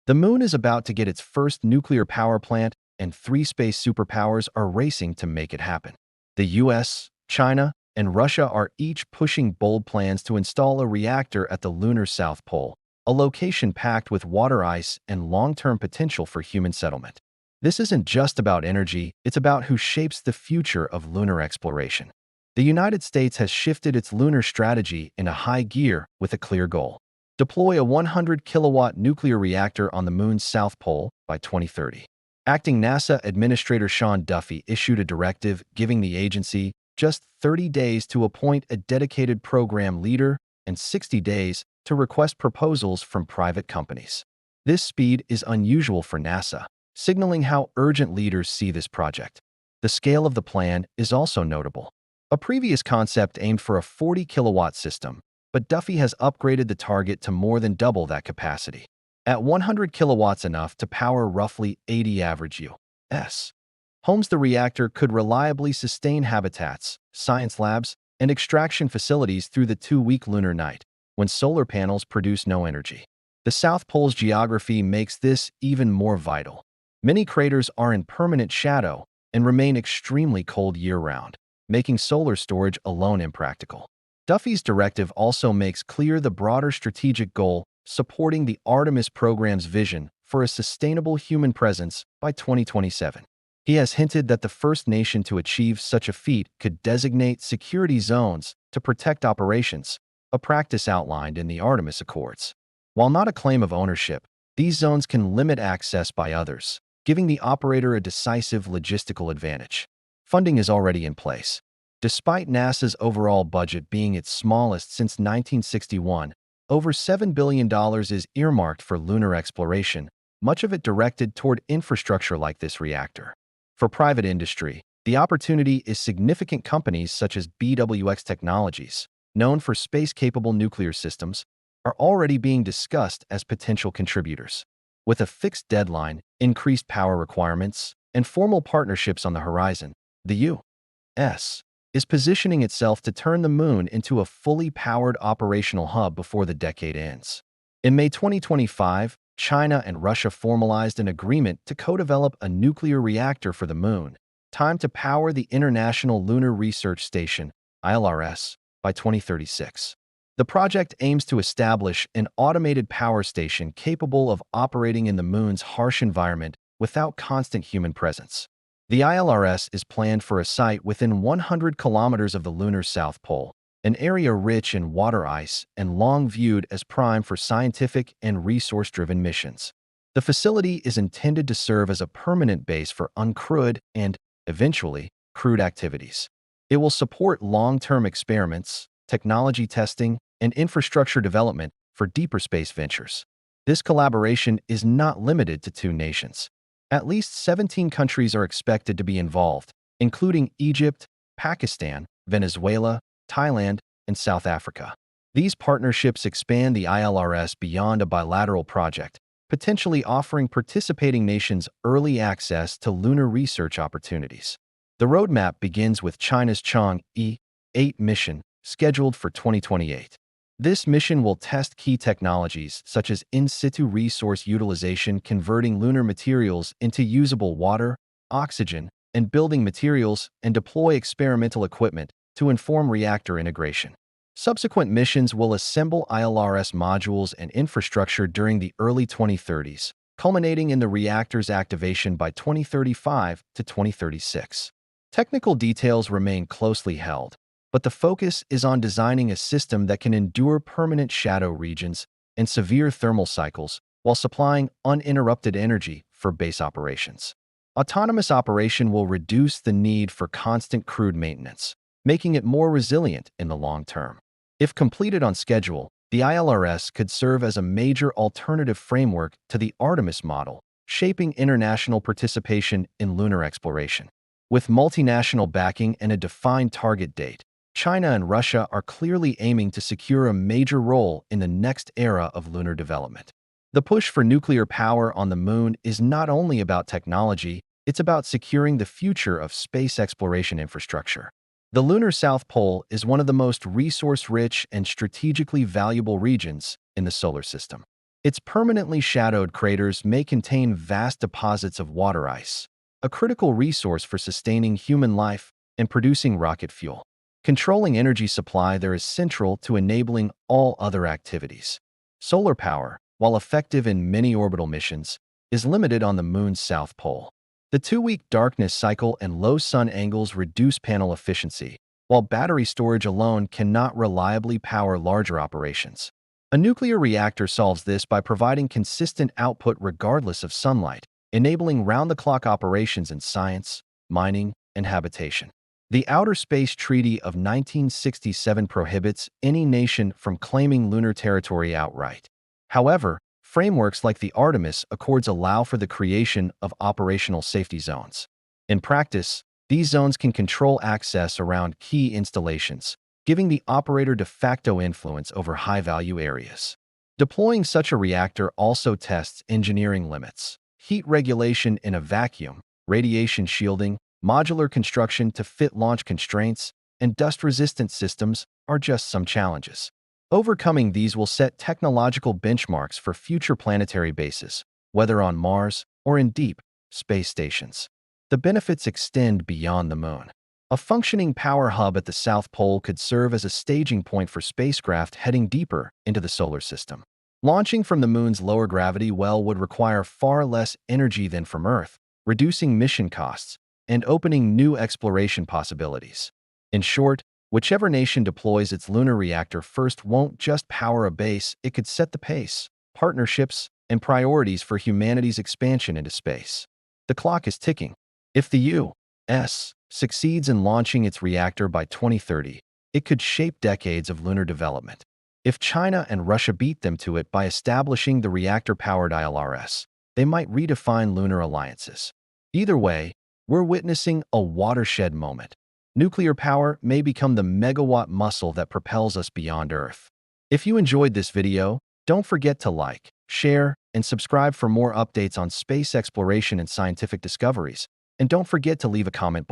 The moon is about to get its first nuclear power plant, and three space superpowers are racing to make it happen. The US, China, and Russia are each pushing bold plans to install a reactor at the lunar South Pole, a location packed with water ice and long-term potential for human settlement. This isn't just about energy, it's about who shapes the future of lunar exploration. The United States has shifted its lunar strategy into high gear with a clear goal: deploy a 100-kilowatt nuclear reactor on the moon's south pole by 2030. Acting NASA Administrator Sean Duffy issued a directive giving the agency just 30 days to appoint a dedicated program leader and 60 days to request proposals from private companies. This speed is unusual for NASA, signaling how urgent leaders see this project. The scale of the plan is also notable. A previous concept aimed for a 40-kilowatt system, but Duffy has upgraded the target to more than double that capacity. At 100 kilowatts, enough to power roughly 80 average U.S. homes, the reactor could reliably sustain habitats, science labs, and extraction facilities through the 2-week lunar night, when solar panels produce no energy. The South Pole's geography makes this even more vital. Many craters are in permanent shadow and remain extremely cold year-round, making solar storage alone impractical. Duffy's directive also makes clear the broader strategic goal: supporting the Artemis program's vision for a sustainable human presence by 2027. He has hinted that the first nation to achieve such a feat could designate security zones to protect operations, a practice outlined in the Artemis Accords. While not a claim of ownership, these zones can limit access by others, giving the operator a decisive logistical advantage. Funding is already in place. Despite NASA's overall budget being its smallest since 1961, over $7 billion is earmarked for lunar exploration, much of it directed toward infrastructure like this reactor. For private industry, the opportunity is significant. Companies such as BWX Technologies, known for space-capable nuclear systems, are already being discussed as potential contributors. With a fixed deadline, increased power requirements, and formal partnerships on the horizon, the U.S. is positioning itself to turn the moon into a fully powered operational hub before the decade ends. In May 2025, China and Russia formalized an agreement to co-develop a nuclear reactor for the moon, timed to power the International Lunar Research Station, ILRS, by 2036. The project aims to establish an automated power station capable of operating in the moon's harsh environment without constant human presence. The ILRS is planned for a site within 100 kilometers of the lunar South Pole, an area rich in water ice and long viewed as prime for scientific and resource-driven missions. The facility is intended to serve as a permanent base for uncrewed and, eventually, crewed activities. It will support long-term experiments, technology testing, and infrastructure development for deeper space ventures. This collaboration is not limited to two nations. At least 17 countries are expected to be involved, including Egypt, Pakistan, Venezuela, Thailand, and South Africa. These partnerships expand the ILRS beyond a bilateral project, potentially offering participating nations early access to lunar research opportunities. The roadmap begins with China's Chang'e-8 mission, scheduled for 2028. This mission will test key technologies such as in-situ resource utilization, converting lunar materials into usable water, oxygen, and building materials, and deploy experimental equipment to inform reactor integration. Subsequent missions will assemble ILRS modules and infrastructure during the early 2030s, culminating in the reactor's activation by 2035 to 2036. Technical details remain closely held, but the focus is on designing a system that can endure permanent shadow regions and severe thermal cycles while supplying uninterrupted energy for base operations. Autonomous operation will reduce the need for constant crewed maintenance, making it more resilient in the long term. If completed on schedule, the ILRS could serve as a major alternative framework to the Artemis model, shaping international participation in lunar exploration. With multinational backing and a defined target date, China and Russia are clearly aiming to secure a major role in the next era of lunar development. The push for nuclear power on the moon is not only about technology, it's about securing the future of space exploration infrastructure. The lunar South Pole is one of the most resource-rich and strategically valuable regions in the solar system. Its permanently shadowed craters may contain vast deposits of water ice, a critical resource for sustaining human life and producing rocket fuel. Controlling energy supply there is central to enabling all other activities. Solar power, while effective in many orbital missions, is limited on the Moon's south pole. The 2-week darkness cycle and low sun angles reduce panel efficiency, while battery storage alone cannot reliably power larger operations. A nuclear reactor solves this by providing consistent output regardless of sunlight, enabling round-the-clock operations in science, mining, and habitation. The Outer Space Treaty of 1967 prohibits any nation from claiming lunar territory outright. However, frameworks like the Artemis Accords allow for the creation of operational safety zones. In practice, these zones can control access around key installations, giving the operator de facto influence over high-value areas. Deploying such a reactor also tests engineering limits. Heat regulation in a vacuum, radiation shielding, modular construction to fit launch constraints, and dust-resistant systems are just some challenges. Overcoming these will set technological benchmarks for future planetary bases, whether on Mars or in deep space stations. The benefits extend beyond the Moon. A functioning power hub at the South Pole could serve as a staging point for spacecraft heading deeper into the solar system. Launching from the Moon's lower gravity well would require far less energy than from Earth, reducing mission costs and opening new exploration possibilities. In short, whichever nation deploys its lunar reactor first won't just power a base, it could set the pace, partnerships, and priorities for humanity's expansion into space. The clock is ticking. If the U.S. succeeds in launching its reactor by 2030, it could shape decades of lunar development. If China and Russia beat them to it by establishing the reactor-powered ILRS, they might redefine lunar alliances. Either way, we're witnessing a watershed moment. Nuclear power may become the megawatt muscle that propels us beyond Earth. If you enjoyed this video, don't forget to like, share, and subscribe for more updates on space exploration and scientific discoveries. And don't forget to leave a comment below.